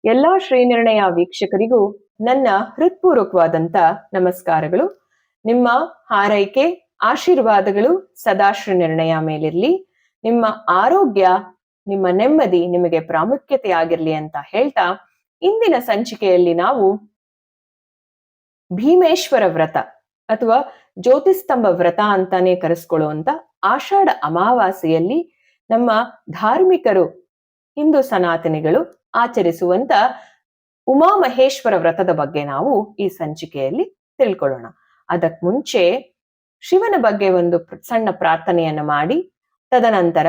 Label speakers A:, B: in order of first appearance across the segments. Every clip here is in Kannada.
A: ಎಲ್ಲಾ ಶ್ರೀನಿರ್ಣಯ ವೀಕ್ಷಕರಿಗೂ ನನ್ನ ಹೃತ್ಪೂರ್ವಕವಾದಂತ ನಮಸ್ಕಾರಗಳು. ನಿಮ್ಮ ಹಾರೈಕೆ ಆಶೀರ್ವಾದಗಳು ಸದಾ ಶ್ರೀನಿರ್ಣಯ ಮೇಲಿರ್ಲಿ. ನಿಮ್ಮ ಆರೋಗ್ಯ, ನಿಮ್ಮ ನೆಮ್ಮದಿ ನಿಮಗೆ ಪ್ರಾಮುಖ್ಯತೆ ಆಗಿರ್ಲಿ ಅಂತ ಹೇಳ್ತಾ, ಇಂದಿನ ಸಂಚಿಕೆಯಲ್ಲಿ ನಾವು ಭೀಮೇಶ್ವರ ವ್ರತ ಅಥವಾ ಜ್ಯೋತಿಸ್ತಂಭ ವ್ರತ ಅಂತಾನೆ ಕರೆಸ್ಕೊಳ್ಳುವಂತ ಆಷಾಢ ಅಮಾವಾಸ್ಯೆಯಲ್ಲಿ ನಮ್ಮ ಧಾರ್ಮಿಕರು, ಹಿಂದೂ ಸನಾತನಿಗಳು ಆಚರಿಸುವಂತ ಉಮಾಮಹೇಶ್ವರ ವ್ರತದ ಬಗ್ಗೆ ನಾವು ಈ ಸಂಚಿಕೆಯಲ್ಲಿ ತಿಳ್ಕೊಳ್ಳೋಣ. ಅದಕ್ ಮುಂಚೆ ಶಿವನ ಬಗ್ಗೆ ಒಂದು ಸಣ್ಣ ಪ್ರಾರ್ಥನೆಯನ್ನ ಮಾಡಿ, ತದನಂತರ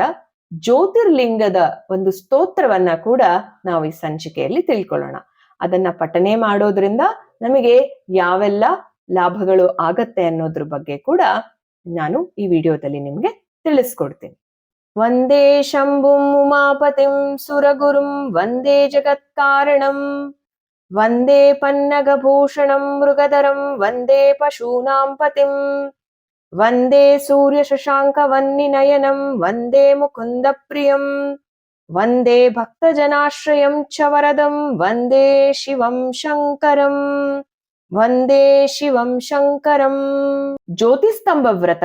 A: ಜ್ಯೋತಿರ್ಲಿಂಗದ ಒಂದು ಸ್ತೋತ್ರವನ್ನ ಕೂಡ ನಾವು ಈ ಸಂಚಿಕೆಯಲ್ಲಿ ತಿಳ್ಕೊಳ್ಳೋಣ. ಅದನ್ನ ಪಠನೆ ಮಾಡೋದ್ರಿಂದ ನಮಗೆ ಯಾವೆಲ್ಲ ಲಾಭಗಳು ಆಗತ್ತೆ ಅನ್ನೋದ್ರ ಬಗ್ಗೆ ಕೂಡ ನಾನು ಈ ವಿಡಿಯೋದಲ್ಲಿ ನಿಮ್ಗೆ ತಿಳಿಸ್ಕೊಡ್ತೀನಿ. ವಂದೇ ಶಂಭುಂ ಉಮಾಪತಿಂ ಸುರಗುರುಂ ವಂದೇ ಜಗತ್ಕಾರಣಂ ವಂದೇ ಪನ್ನಗಭೂಷಣಂ ಮೃಗಧರಂ ವಂದೇ ಪಶೂನಾಂ ಪತಿಂ ವಂದೇ ಸೂರ್ಯ ಶಶಾಂಕ ವನ್ನಿನಯನಂ ವಂದೇ ಮುಕುಂದ ಪ್ರಿಯಂ ವಂದೇ ಭಕ್ತಜನಾಶ್ರಯಂ ಚ ವರದಂ ವಂದೇ ಶಿವಂ ಶಂಕರಂ ವಂದೇ ಶಿವಂ ಶಂಕರಂ. ಜ್ಯೋತಿಸ್ತಂಭ ವ್ರತ,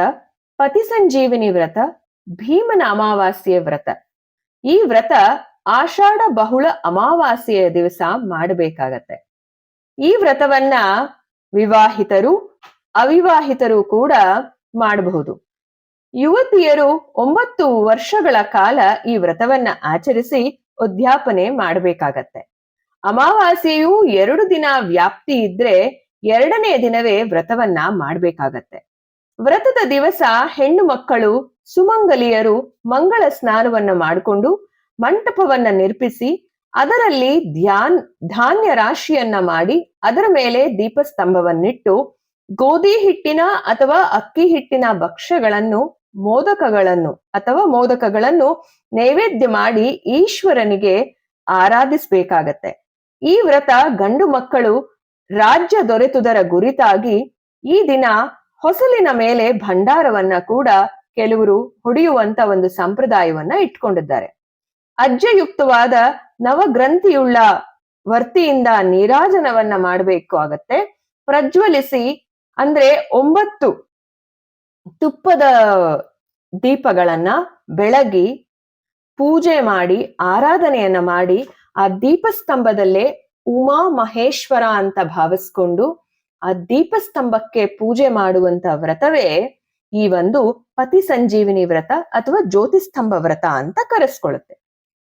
A: ಪತಿ ಸಂಜೀವಿನಿ ವ್ರತ, ಭೀಮನ ಅಮಾವಾಸ್ಯೆಯ ವ್ರತ. ಈ ವ್ರತ ಆಷಾಢ ಬಹುಳ ಅಮಾವಾಸ್ಯೆಯ ದಿವಸ ಮಾಡಬೇಕಾಗತ್ತೆ. ಈ ವ್ರತವನ್ನ ವಿವಾಹಿತರು ಅವಿವಾಹಿತರು ಕೂಡ ಮಾಡಬಹುದು. ಯುವತಿಯರು 9 ವರ್ಷಗಳ ಕಾಲ ಈ ವ್ರತವನ್ನ ಆಚರಿಸಿ ಉದ್ಯಾಪನೆ ಮಾಡಬೇಕಾಗತ್ತೆ. ಅಮಾವಾಸ್ಯೆಯು 2 ದಿನ ವ್ಯಾಪ್ತಿ ಇದ್ರೆ 2ನೇ ದಿನವೇ ವ್ರತವನ್ನ ಮಾಡಬೇಕಾಗತ್ತೆ. ವ್ರತದ ದಿವಸ ಹೆಣ್ಣು ಮಕ್ಕಳು ಸುಮಂಗಲಿಯರು ಮಂಗಳ ಸ್ನಾನವನ್ನ ಮಾಡಿಕೊಂಡು ಮಂಟಪವನ್ನ ನಿರ್ಮಿಸಿ ಅದರಲ್ಲಿ ಧಾನ್ಯ ರಾಶಿಯನ್ನ ಮಾಡಿ ಅದರ ಮೇಲೆ ದೀಪಸ್ತಂಭವನ್ನಿಟ್ಟು ಗೋಧಿ ಹಿಟ್ಟಿನ ಅಥವಾ ಅಕ್ಕಿ ಹಿಟ್ಟಿನ ಭಕ್ಷ್ಯಗಳನ್ನು ಮೋದಕಗಳನ್ನು ನೈವೇದ್ಯ ಮಾಡಿ ಈಶ್ವರನಿಗೆ ಆರಾಧಿಸಬೇಕಾಗತ್ತೆ. ಈ ವ್ರತ ಗಂಡು ಮಕ್ಕಳು ರಾಜ್ಯ ದೊರೆತುದರ ಗುರಿತಾಗಿ ಈ ದಿನ ಹೊಸಲಿನ ಮೇಲೆ ಭಂಡಾರವನ್ನ ಕೂಡ ಕೆಲವರು ಹೊಡೆಯುವಂತ ಒಂದು ಸಂಪ್ರದಾಯವನ್ನ ಇಟ್ಕೊಂಡಿದ್ದಾರೆ. ಅಜ್ಜಯುಕ್ತವಾದ ನವಗ್ರಂಥಿಯುಳ್ಳ ವರ್ತಿಯಿಂದ ನೀರಾಜನವನ್ನ ಮಾಡಬೇಕು ಆಗತ್ತೆ. ಪ್ರಜ್ವಲಿಸಿ ಅಂದ್ರೆ 9 ತುಪ್ಪದ ದೀಪಗಳನ್ನ ಬೆಳಗಿ ಪೂಜೆ ಮಾಡಿ ಆರಾಧನೆಯನ್ನ ಮಾಡಿ ಆ ದೀಪಸ್ತಂಭದಲ್ಲೇ ಉಮಾ ಮಹೇಶ್ವರ ಅಂತ ಭಾವಿಸ್ಕೊಂಡು ಆ ದೀಪಸ್ತಂಭಕ್ಕೆ ಪೂಜೆ ಮಾಡುವಂತ ವ್ರತವೇ ಈ ಒಂದು ಪತಿ ಸಂಜೀವಿನಿ ವ್ರತ ಅಥವಾ ಜ್ಯೋತಿಸ್ತಂಭ ವ್ರತ ಅಂತ ಕರೆಸ್ಕೊಳ್ಳುತ್ತೆ.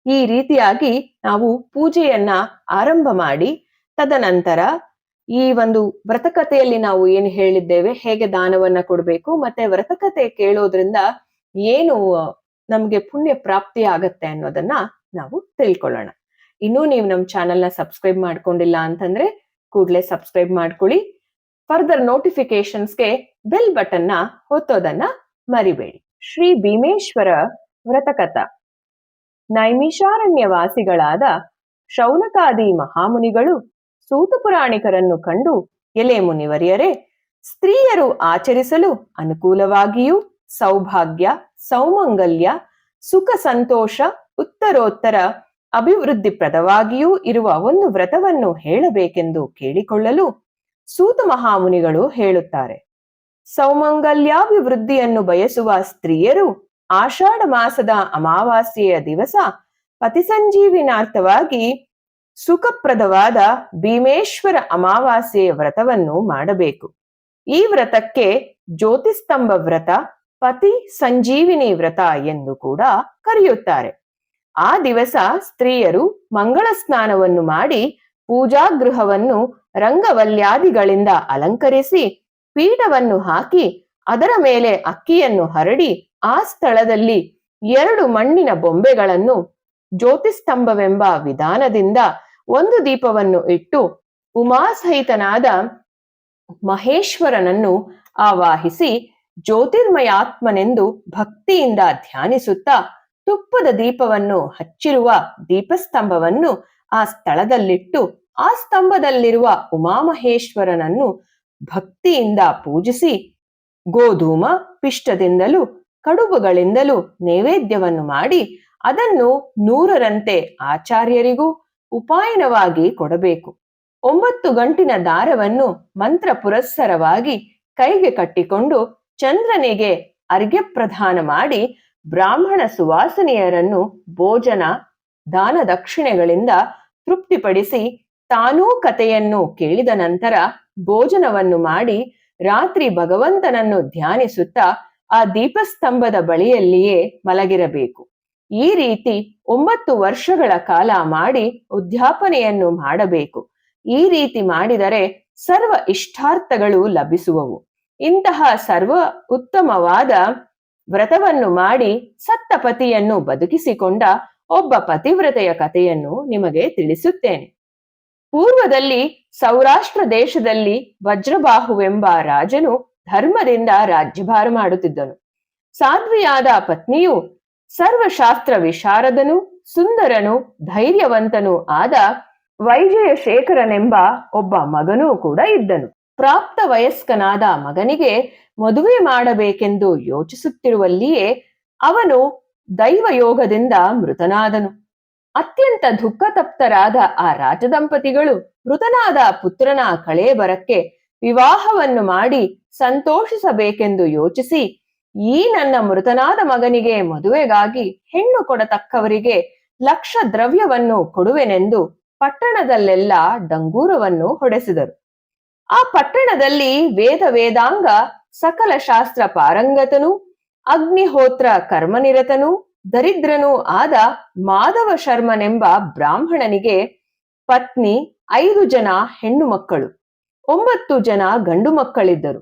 A: ಈ ರೀತಿಯಾಗಿ ನಾವು ಪೂಜೆಯನ್ನ ಆರಂಭ ಮಾಡಿ, ತದನಂತರ ಈ ಒಂದು ವ್ರತಕಥೆಯಲ್ಲಿ ನಾವು ಏನು ಹೇಳಿದ್ದೇವೆ, ಹೇಗೆ ದಾನವನ್ನ ಕೊಡ್ಬೇಕು, ಮತ್ತೆ ವ್ರತಕಥೆ ಕೇಳೋದ್ರಿಂದ ಏನು ನಮ್ಗೆ ಪುಣ್ಯ ಪ್ರಾಪ್ತಿ ಆಗತ್ತೆ ಅನ್ನೋದನ್ನ ನಾವು ತಿಳ್ಕೊಳ್ಳೋಣ. ಇನ್ನೂ ನೀವು ನಮ್ಮ ಚಾನೆಲ್ನ ಸಬ್ಸ್ಕ್ರೈಬ್ ಮಾಡ್ಕೊಂಡಿಲ್ಲ ಅಂತಂದ್ರೆ ಕೂಡಲೇ ಸಬ್ಸ್ಕ್ರೈಬ್ ಮಾಡ್ಕೊಳ್ಳಿ. ಫರ್ದರ್ ನೋಟಿಫಿಕೇಶನ್ಸ್ಗೆ ಬೆಲ್ ಬಟನ್ನ ಒತ್ತೋದನ್ನ ಮರಿಬೇಡಿ. ಶ್ರೀ ಭೀಮೇಶ್ವರ ವ್ರತಕಥಾ. ನೈಮಿಷಾರಣ್ಯವಾಸಿಗಳಾದ ಶೌನಕಾದಿ ಮಹಾಮುನಿಗಳು ಸೂತ ಪುರಾಣಿಕರನ್ನು ಕಂಡು, ಎಲೆ ಮುನಿವರಿಯರೇ, ಸ್ತ್ರೀಯರು ಆಚರಿಸಲು ಅನುಕೂಲವಾಗಿಯೂ ಸೌಭಾಗ್ಯ, ಸೌಮಂಗಲ್ಯ, ಸುಖ ಸಂತೋಷ, ಉತ್ತರೋತ್ತರ ಅಭಿವೃದ್ಧಿಪ್ರದವಾಗಿಯೂ ಇರುವ ಒಂದು ವ್ರತವನ್ನು ಹೇಳಬೇಕೆಂದು ಕೇಳಿಕೊಳ್ಳಲು ಸೂತ ಮಹಾಮುನಿಗಳು ಹೇಳುತ್ತಾರೆ. ಸೌಮಂಗಲ್ಯಾಭಿವೃದ್ಧಿಯನ್ನು ಬಯಸುವ ಸ್ತ್ರೀಯರು ಆಷಾಢ ಮಾಸದ ಅಮಾವಾಸ್ಯೆಯ ದಿವಸ ಪತಿಸಂಜೀವಿನಾರ್ಥವಾಗಿ ಸುಖಪ್ರದವಾದ ಭೀಮೇಶ್ವರ ಅಮಾವಾಸ್ಯೆಯ ವ್ರತವನ್ನು ಮಾಡಬೇಕು. ಈ ವ್ರತಕ್ಕೆ ಜ್ಯೋತಿಸ್ತಂಭ ವ್ರತ, ಪತಿ ಸಂಜೀವಿನಿ ವ್ರತ ಎಂದು ಕೂಡ ಕರೆಯುತ್ತಾರೆ. ಆ ದಿವಸ ಸ್ತ್ರೀಯರು ಮಂಗಳ ಸ್ನಾನವನ್ನು ಮಾಡಿ ಪೂಜಾಗೃಹವನ್ನು ರಂಗವಲ್ಯಾದಿಗಳಿಂದ ಅಲಂಕರಿಸಿ ಪೀಠವನ್ನು ಹಾಕಿ ಅದರ ಮೇಲೆ ಅಕ್ಕಿಯನ್ನು ಹರಡಿ ಆ ಸ್ಥಳದಲ್ಲಿ 2 ಮಣ್ಣಿನ ಬೊಂಬೆಗಳನ್ನು ಜ್ಯೋತಿಸ್ತಂಭವೆಂಬ ವಿಧಾನದಿಂದ ಒಂದು ದೀಪವನ್ನು ಇಟ್ಟು ಉಮಾಸಹಿತನಾದ ಮಹೇಶ್ವರನನ್ನು ಆವಾಹಿಸಿ ಜ್ಯೋತಿರ್ಮಯಾತ್ಮನೆಂದು ಭಕ್ತಿಯಿಂದ ಧ್ಯಾನಿಸುತ್ತಾ ತುಪ್ಪದ ದೀಪವನ್ನು ಹಚ್ಚಿರುವ ದೀಪಸ್ತಂಭವನ್ನು ಆ ಸ್ಥಳದಲ್ಲಿಟ್ಟು ಆ ಸ್ತಂಭದಲ್ಲಿರುವ ಉಮಾಮಹೇಶ್ವರನನ್ನು ಭಕ್ತಿಯಿಂದ ಪೂಜಿಸಿ ಗೋಧೂಮ ಪಿಷ್ಟದಿಂದಲೂ ಕಡುಬುಗಳಿಂದಲೂ ನೈವೇದ್ಯವನ್ನು ಮಾಡಿ ಅದನ್ನು 100ರಂತೆ ಆಚಾರ್ಯರಿಗೂ ಉಪಾಯನವಾಗಿ ಕೊಡಬೇಕು. 9 ಗಂಟಿನ ದಾರವನ್ನು ಮಂತ್ರ ಪುರಸ್ಸರವಾಗಿ ಕೈಗೆ ಕಟ್ಟಿಕೊಂಡು ಚಂದ್ರನಿಗೆ ಅರ್ಘ್ಯ ಪ್ರದಾನ ಮಾಡಿ ಬ್ರಾಹ್ಮಣ ಸುವಾಸನೆಯರನ್ನು ಭೋಜನ ದಾನ ದಕ್ಷಿಣೆಗಳಿಂದ ತೃಪ್ತಿಪಡಿಸಿ ತಾನೂ ಕಥೆಯನ್ನು ಕೇಳಿದ ನಂತರ ಭೋಜನವನ್ನು ಮಾಡಿ ರಾತ್ರಿ ಭಗವಂತನನ್ನು ಧ್ಯಾನಿಸುತ್ತಾ ಆ ದೀಪಸ್ತಂಭದ ಬಳಿಯಲ್ಲಿಯೇ ಮಲಗಿರಬೇಕು. ಈ ರೀತಿ 9 ವರ್ಷಗಳ ಕಾಲ ಮಾಡಿ ಉದ್ಯಾಪನೆಯನ್ನು ಮಾಡಬೇಕು. ಈ ರೀತಿ ಮಾಡಿದರೆ ಸರ್ವ ಇಷ್ಟಾರ್ಥಗಳು ಲಭಿಸುವವು. ಇಂತಹ ಸರ್ವ ಉತ್ತಮವಾದ ವ್ರತವನ್ನು ಮಾಡಿ ಸತ್ತ ಪತಿಯನ್ನು ಬದುಕಿಸಿಕೊಂಡ ಒಬ್ಬ ಪತಿವ್ರತೆಯ ಕಥೆಯನ್ನು ನಿಮಗೆ ತಿಳಿಸುತ್ತೇನೆ. ಪೂರ್ವದಲ್ಲಿ ಸೌರಾಷ್ಟ್ರ ದೇಶದಲ್ಲಿ ವಜ್ರಬಾಹುವೆಂಬ ರಾಜನು ಧರ್ಮದಿಂದ ರಾಜ್ಯಭಾರ ಮಾಡುತ್ತಿದ್ದನು. ಸಾಧ್ವಿಯಾದ ಪತ್ನಿಯು ಸರ್ವಶಾಸ್ತ್ರ ವಿಶಾರದನು, ಸುಂದರನು, ಧೈರ್ಯವಂತನೂ ಆದ ವೈಜಯಶೇಖರನೆಂಬ ಒಬ್ಬ ಮಗನೂ ಕೂಡ ಇದ್ದನು. ಪ್ರಾಪ್ತ ವಯಸ್ಕನಾದ ಮಗನಿಗೆ ಮದುವೆ ಮಾಡಬೇಕೆಂದು ಯೋಚಿಸುತ್ತಿರುವಲ್ಲಿಯೇ ಅವನು ದೈವಯೋಗದಿಂದ ಮೃತನಾದನು. ಅತ್ಯಂತ ದುಃಖತಪ್ತರಾದ ಆ ರಾಜದಂಪತಿಗಳು ಮೃತನಾದ ಪುತ್ರನ ಕಳೇಬರಕ್ಕೆ ವಿವಾಹವನ್ನು ಮಾಡಿ ಸಂತೋಷಿಸಬೇಕೆಂದು ಯೋಚಿಸಿ, ಈ ನನ್ನ ಮೃತನಾದ ಮಗನಿಗೆ ಮದುವೆಗಾಗಿ ಹೆಣ್ಣು ಕೊಡತಕ್ಕವರಿಗೆ ಲಕ್ಷ ದ್ರವ್ಯವನ್ನು ಕೊಡುವೆನೆಂದು ಪಟ್ಟಣದಲ್ಲೆಲ್ಲ ಡಂಗೂರವನ್ನು ಹೊಡೆಸಿದರು. ಆ ಪಟ್ಟಣದಲ್ಲಿ ವೇದಾಂಗ ಸಕಲ ಶಾಸ್ತ್ರ ಪಾರಂಗತನೂ ಅಗ್ನಿಹೋತ್ರ ಕರ್ಮನಿರತನೂ ದರಿದ್ರನೂ ಆದ ಮಾಧವ ಶರ್ಮನೆಂಬ ಬ್ರಾಹ್ಮಣನಿಗೆ ಪತ್ನಿ 5 ಜನ ಹೆಣ್ಣು ಮಕ್ಕಳು, 9 ಜನ ಗಂಡು ಮಕ್ಕಳಿದ್ದರು.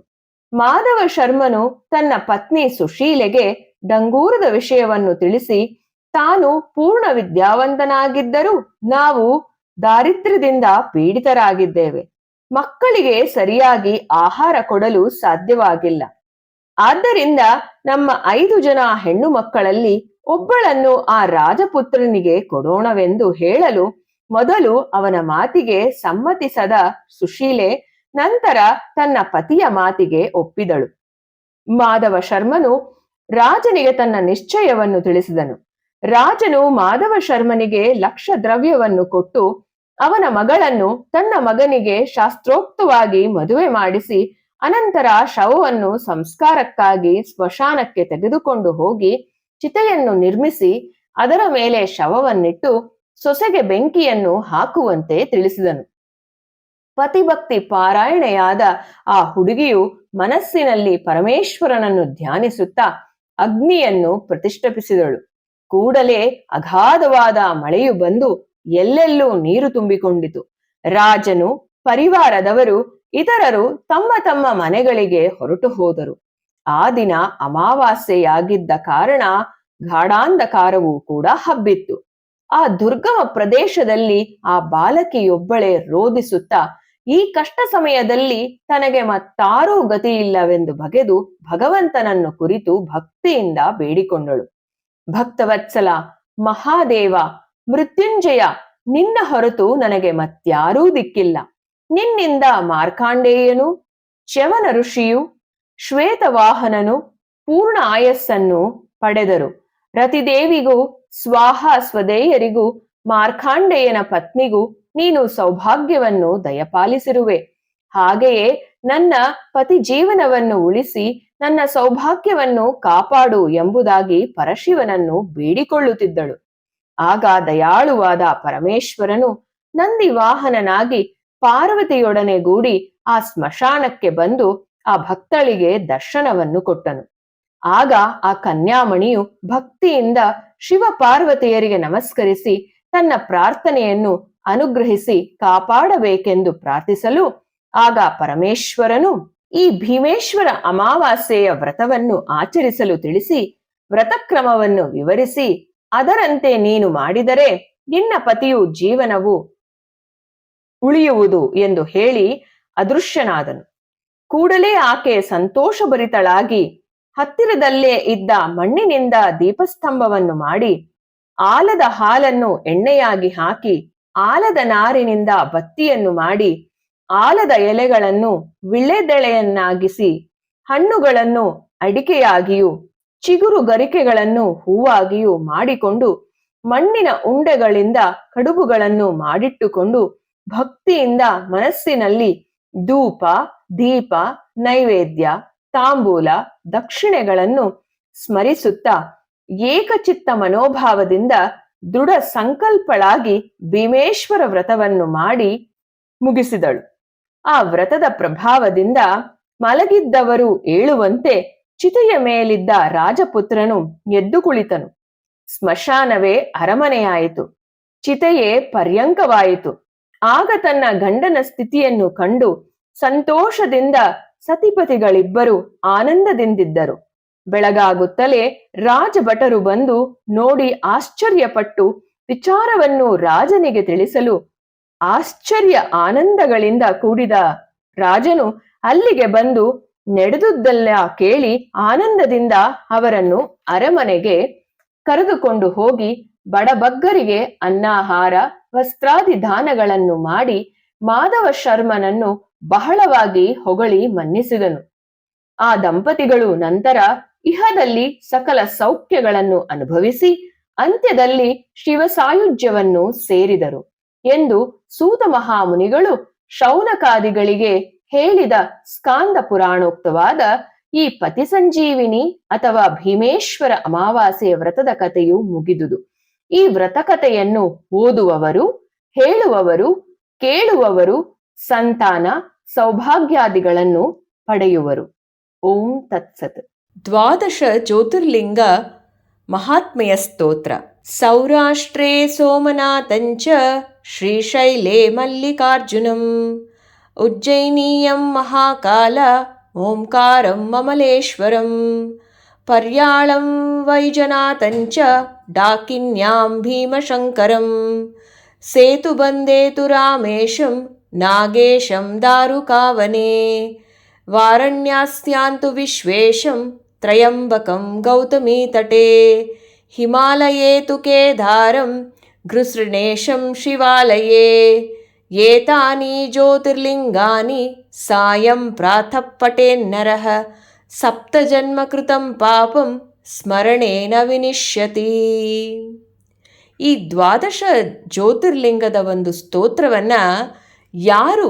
A: ಮಾಧವ ಶರ್ಮನು ತನ್ನ ಪತ್ನಿ ಸುಶೀಲೆಗೆ ಡಂಗೂರದ ವಿಷಯವನ್ನು ತಿಳಿಸಿ, ತಾನು ಪೂರ್ಣ ವಿದ್ಯಾವಂತನಾಗಿದ್ದರೂ ನಾವು ದಾರಿದ್ರ್ಯದಿಂದ ಪೀಡಿತರಾಗಿದ್ದೇವೆ. ಮಕ್ಕಳಿಗೆ ಸರಿಯಾಗಿ ಆಹಾರ ಕೊಡಲು ಸಾಧ್ಯವಾಗಿಲ್ಲ. ಆದ್ದರಿಂದ ನಮ್ಮ 5 ಜನ ಹೆಣ್ಣು ಮಕ್ಕಳಲ್ಲಿ ಒಬ್ಬಳನ್ನು ಆ ರಾಜಪುತ್ರನಿಗೆ ಕೊಡೋಣವೆಂದು ಹೇಳಲು ಮೊದಲು ಅವನ ಮಾತಿಗೆ ಸಮ್ಮತಿಸದ ಸುಶೀಲೆ ನಂತರ ತನ್ನ ಪತಿಯ ಮಾತಿಗೆ ಒಪ್ಪಿದಳು. ಮಾಧವ ಶರ್ಮನು ರಾಜನಿಗೆ ತನ್ನ ನಿಶ್ಚಯವನ್ನು ತಿಳಿಸಿದನು. ರಾಜನು ಮಾಧವ ಶರ್ಮನಿಗೆ ಲಕ್ಷ ದ್ರವ್ಯವನ್ನು ಕೊಟ್ಟು ಅವನ ಮಗಳನ್ನು ತನ್ನ ಮಗನಿಗೆ ಶಾಸ್ತ್ರೋಕ್ತವಾಗಿ ಮದುವೆ ಮಾಡಿಸಿ ಅನಂತರ ಶವವನ್ನು ಸಂಸ್ಕಾರಕ್ಕಾಗಿ ಸ್ಮಶಾನಕ್ಕೆ ತೆಗೆದುಕೊಂಡು ಹೋಗಿ ಚಿತೆಯನ್ನು ನಿರ್ಮಿಸಿ ಅದರ ಮೇಲೆ ಶವವನ್ನಿಟ್ಟು ಸೊಸೆಗೆ ಬೆಂಕಿಯನ್ನು ಹಾಕುವಂತೆ ತಿಳಿಸಿದನು. ಪತಿಭಕ್ತಿ ಪಾರಾಯಣೆಯಾದ ಆ ಹುಡುಗಿಯು ಮನಸ್ಸಿನಲ್ಲಿ ಪರಮೇಶ್ವರನನ್ನು ಧ್ಯಾನಿಸುತ್ತಾ ಅಗ್ನಿಯನ್ನು ಪ್ರತಿಷ್ಠಾಪಿಸಿದಳು. ಕೂಡಲೇ ಅಗಾಧವಾದ ಮಳೆಯು ಬಂದು ಎಲ್ಲೆಲ್ಲೂ ನೀರು ತುಂಬಿಕೊಂಡಿತು. ರಾಜನು, ಪರಿವಾರದವರು, ಇತರರು ತಮ್ಮ ತಮ್ಮ ಮನೆಗಳಿಗೆ ಹೊರಟು ಹೋದರು. ಆ ದಿನ ಅಮಾವಾಸ್ಯೆಯಾಗಿದ್ದ ಕಾರಣ ಗಾಢಾಂಧಕಾರವೂ ಕೂಡ ಹಬ್ಬಿತ್ತು. ಆ ದುರ್ಗಮ ಪ್ರದೇಶದಲ್ಲಿ ಆ ಬಾಲಕಿಯೊಬ್ಬಳೇ ರೋಧಿಸುತ್ತಾ ಈ ಕಷ್ಟ ಸಮಯದಲ್ಲಿ ತನಗೆ ಮತ್ತಾರೂ ಗತಿಯಿಲ್ಲವೆಂದು ಬಗೆದು ಭಗವಂತನನ್ನು ಕುರಿತು ಭಕ್ತಿಯಿಂದ ಬೇಡಿಕೊಂಡಳು. ಭಕ್ತವತ್ಸಲ, ಮಹಾದೇವ, ಮೃತ್ಯುಂಜಯ, ನಿನ್ನ ಹೊರತು ನನಗೆ ಮತ್ಯಾರೂ ದಿಕ್ಕಿಲ್ಲ. ನಿನ್ನಿಂದ ಮಾರ್ಕಾಂಡೇಯನು, ಚ್ಯವನ ಋಷಿಯು, ಶ್ವೇತವಾಹನನು ಪೂರ್ಣ ಆಯಸ್ಸನ್ನು ಪಡೆದರು. ರತಿದೇವಿಗೂ ಸ್ವಾಹ ಸ್ವದೇಯರಿಗೂ ಮಾರ್ಕಾಂಡೇಯನ ಪತ್ನಿಗೂ ನೀನು ಸೌಭಾಗ್ಯವನ್ನು ದಯಪಾಲಿಸಿರುವೆ. ಹಾಗೆಯೇ ನನ್ನ ಪತಿ ಜೀವನವನ್ನು ಉಳಿಸಿ ನನ್ನ ಸೌಭಾಗ್ಯವನ್ನು ಕಾಪಾಡು ಎಂಬುದಾಗಿ ಪರಶಿವನನ್ನು ಬೇಡಿಕೊಳ್ಳುತ್ತಿದ್ದಳು. ಆಗ ದಯಾಳುವಾದ ಪರಮೇಶ್ವರನು ನಂದಿ ವಾಹನನಾಗಿ ಪಾರ್ವತಿಯೊಡನೆ ಗೂಡಿ ಆ ಸ್ಮಶಾನಕ್ಕೆ ಬಂದು ಆ ಭಕ್ತಳಿಗೆ ದರ್ಶನವನ್ನು ಕೊಟ್ಟನು. ಆಗ ಆ ಕನ್ಯಾಮಣಿಯು ಭಕ್ತಿಯಿಂದ ಶಿವ ಪಾರ್ವತಿಯರಿಗೆ ನಮಸ್ಕರಿಸಿ ತನ್ನ ಪ್ರಾರ್ಥನೆಯನ್ನು ಅನುಗ್ರಹಿಸಿ ಕಾಪಾಡಬೇಕೆಂದು ಪ್ರಾರ್ಥಿಸಲು, ಆಗ ಪರಮೇಶ್ವರನು ಈ ಭೀಮೇಶ್ವರ ಅಮಾವಾಸ್ಯೆಯ ವ್ರತವನ್ನು ಆಚರಿಸಲು ತಿಳಿಸಿ ವ್ರತಕ್ರಮವನ್ನು ವಿವರಿಸಿ, ಅದರಂತೆ ನೀನು ಮಾಡಿದರೆ ನಿನ್ನ ಪತಿಯು ಜೀವನವು ಉಳಿಯುವುದು ಎಂದು ಹೇಳಿ ಅದೃಶ್ಯನಾದನು. ಕೂಡಲೇ ಆಕೆ ಸಂತೋಷಭರಿತಳಾಗಿ ಹತ್ತಿರದಲ್ಲೇ ಇದ್ದ ಮಣ್ಣಿನಿಂದ ದೀಪಸ್ತಂಭವನ್ನು ಮಾಡಿ ಆಲದ ಹಾಲನ್ನು ಎಣ್ಣೆಯಾಗಿ ಹಾಕಿ ಆಲದ ನಾರಿನಿಂದ ಬತ್ತಿಯನ್ನು ಮಾಡಿ ಆಲದ ಎಲೆಗಳನ್ನು ವಿಳ್ಳೆದೆಳೆಯನ್ನಾಗಿಸಿ ಹಣ್ಣುಗಳನ್ನು ಅಡಿಕೆಯಾಗಿಯೂ ಚಿಗುರು ಗರಿಕೆಗಳನ್ನು ಹೂವಾಗಿಯೂ ಮಾಡಿಕೊಂಡು ಮಣ್ಣಿನ ಉಂಡೆಗಳಿಂದ ಕಡುಬುಗಳನ್ನು ಮಾಡಿಟ್ಟುಕೊಂಡು ಭಕ್ತಿಯಿಂದ ಮನಸ್ಸಿನಲ್ಲಿ ಧೂಪ, ದೀಪ, ನೈವೇದ್ಯ, ತಾಂಬೂಲ, ದಕ್ಷಿಣೆಗಳನ್ನು ಸ್ಮರಿಸುತ್ತಾ ಏಕಚಿತ್ತ ಮನೋಭಾವದಿಂದ ದೃಢ ಸಂಕಲ್ಪಳಾಗಿ ಭೀಮೇಶ್ವರ ವ್ರತವನ್ನು ಮಾಡಿ ಮುಗಿಸಿದಳು. ಆ ವ್ರತದ ಪ್ರಭಾವದಿಂದ ಮಲಗಿದ್ದವರು ಏಳುವಂತೆ ಚಿತೆಯ ಮೇಲಿದ್ದ ರಾಜಪುತ್ರನು ಎದ್ದು ಕುಳಿತನು. ಸ್ಮಶಾನವೇ ಅರಮನೆಯಾಯಿತು, ಚಿತೆಯೇ ಪರ್ಯಂಕವಾಯಿತು. ಆಗ ತನ್ನ ಗಂಡನ ಸ್ಥಿತಿಯನ್ನು ಕಂಡು ಸಂತೋಷದಿಂದ ಸತಿಪತಿಗಳಿಬ್ಬರು ಆನಂದದಿಂದಿದ್ದರು. ಬೆಳಗಾಗುತ್ತಲೇ ರಾಜಭಟರು ಬಂದು ನೋಡಿ ಆಶ್ಚರ್ಯಪಟ್ಟು ವಿಚಾರವನ್ನು ರಾಜನಿಗೆ ತಿಳಿಸಲು ಆಶ್ಚರ್ಯ ಆನಂದಗಳಿಂದ ಕೂಡಿದ ರಾಜನು ಅಲ್ಲಿಗೆ ಬಂದು ನಡೆದುದೆಲ್ಲ ಕೇಳಿ ಆನಂದದಿಂದ ಅವರನ್ನು ಅರಮನೆಗೆ ಕರೆದುಕೊಂಡು ಹೋಗಿ ಬಡಬಗ್ಗರಿಗೆ ಅನ್ನಾಹಾರ ವಸ್ತ್ರಾದಿ ದಾನಗಳನ್ನು ಮಾಡಿ ಮಾಧವ ಶರ್ಮನನ್ನು ಬಹಳವಾಗಿ ಹೊಗಳಿ ಮನ್ನಿಸಿದನು. ಆ ದಂಪತಿಗಳು ನಂತರ ಇಹದಲ್ಲಿ ಸಕಲ ಸೌಖ್ಯಗಳನ್ನು ಅನುಭವಿಸಿ ಅಂತ್ಯದಲ್ಲಿ ಶಿವಸಾಯುಜ್ಯವನ್ನು ಸೇರಿದರು ಎಂದು ಸೂತ ಮಹಾಮುನಿಗಳು ಶೌನಕಾದಿಗಳಿಗೆ ಹೇಳಿದ ಸ್ಕಾಂದ ಪುರಾಣೋಕ್ತವಾದ ಈ ಪತಿ ಸಂಜೀವಿನಿ ಅಥವಾ ಭೀಮೇಶ್ವರ ಅಮಾವಾಸ್ಯೆಯ ವ್ರತದ ಕಥೆಯು ಮುಗಿದುದು. ಈ ವ್ರತಕಥೆಯನ್ನು ಓದುವವರು, ಹೇಳುವವರು, ಕೇಳುವವರು ಸಂತಾನ ಸೌಭಾಗ್ಯಾದಿಗಳನ್ನು ಪಡೆಯುವರು. ಓಂ ತತ್ಸತ್. ದ್ವಾದಶ ಜ್ಯೋತಿರ್ಲಿಂಗ ಮಹಾತ್ಮೆಯ ಸ್ತೋತ್ರ. ಸೌರಾಷ್ಟ್ರೇ ಸೋಮನಾಥಂಚ ಶ್ರೀಶೈಲೇ ಮಲ್ಲಿಕಾರ್ಜುನಂ ಉಜ್ಜಯಿನೀಯಂ ಮಹಾಕಾಲ ಓಂಕಾರಂ ಮಮಲೇಶ್ವರಂ ಪರ್ಯಾಳಂ ವೈಜನಾಥಂಚ ಡಾಕಿನ್ಯಾಂ ಭೀಮಶಂಕರಂ ಸೇತುಬಂದೇತು ರಾಮೇಶಂ ನಾಗೇಶಂ ದಾರುಕಾವನೆ ವಾರಣ್ಯಾಸ್ಯಾಂತು ವಿಶ್ವೇಶಂ ತ್ರಯಂಬಕಂ ಗೌತಮೀತಟೇ ಹಿಮಾಲಯೇತು ಕೇದಾರಂ ಘೃಸೃಣೇಶಂ ಶಿವಾಲಯೇ ಏತಾನಿ ಜ್ಯೋತಿರ್ಲಿಂಗಾನಿ ಸಾಯಂ ಪ್ರಾತಃ ಪಠೇನ್ನರಃ ಸಪ್ತಜನ್ಮಕೃತಂ ಪಾಪಂ ಸ್ಮರಣೇನ ವಿನಿಶ್ಯತಿ. ಈ ದ್ವಾದಶ ಜ್ಯೋತಿರ್ಲಿಂಗದ ಒಂದು ಸ್ತೋತ್ರವನ್ನು ಯಾರು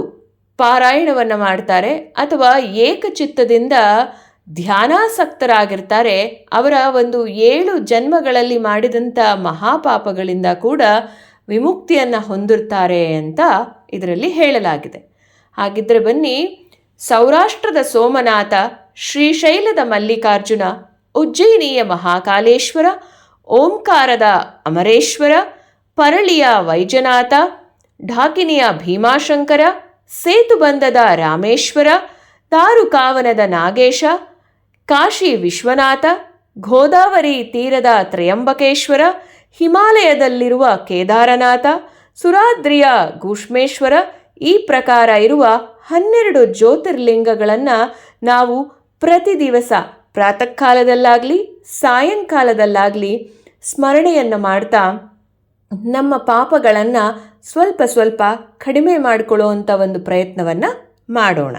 A: ಪಾರಾಯಣವನ್ನು ಮಾಡ್ತಾರೆ ಅಥವಾ ಏಕಚಿತ್ತದಿಂದ ಧ್ಯಾನಾಸಕ್ತರಾಗಿರ್ತಾರೆ ಅವರ ಒಂದು 7 ಜನ್ಮಗಳಲ್ಲಿ ಮಾಡಿದಂಥ ಮಹಾಪಾಪಗಳಿಂದ ಕೂಡ ವಿಮುಕ್ತಿಯನ್ನು ಹೊಂದಿರ್ತಾರೆ ಅಂತ ಇದರಲ್ಲಿ ಹೇಳಲಾಗಿದೆ. ಹಾಗಿದ್ದರೆ ಬನ್ನಿ, ಸೌರಾಷ್ಟ್ರದ ಸೋಮನಾಥ, ಶ್ರೀಶೈಲದ ಮಲ್ಲಿಕಾರ್ಜುನ, ಉಜ್ಜಯಿನಿಯ ಮಹಾಕಾಲೇಶ್ವರ, ಓಂಕಾರದ ಅಮರೇಶ್ವರ, ಪರಳಿಯ ವೈಜನಾಥ, ಢಾಕಿನಿಯ ಭೀಮಾಶಂಕರ, ಸೇತುಬಂಧದ ರಾಮೇಶ್ವರ, ತಾರುಕಾವನದ ನಾಗೇಶ, ಕಾಶಿ ವಿಶ್ವನಾಥ, ಗೋದಾವರಿ ತೀರದ ತ್ರಯಂಬಕೇಶ್ವರ, ಹಿಮಾಲಯದಲ್ಲಿರುವ ಕೇದಾರನಾಥ, ಸುರಾದ್ರಿಯ ಗೂಷ್ಮೇಶ್ವರ, ಈ ಪ್ರಕಾರ ಇರುವ 12 ಜ್ಯೋತಿರ್ಲಿಂಗಗಳನ್ನು ನಾವು ಪ್ರತಿ ದಿವಸ ಪ್ರಾತಃ ಕಾಲದಲ್ಲಾಗಲಿ ಸಾಯಂಕಾಲದಲ್ಲಾಗಲಿ ಸ್ಮರಣೆಯನ್ನು ಮಾಡ್ತಾ ನಮ್ಮ ಪಾಪಗಳನ್ನು ಸ್ವಲ್ಪ ಸ್ವಲ್ಪ ಕಡಿಮೆ ಮಾಡಿಕೊಳ್ಳುವಂಥ ಒಂದು ಪ್ರಯತ್ನವನ್ನು ಮಾಡೋಣ.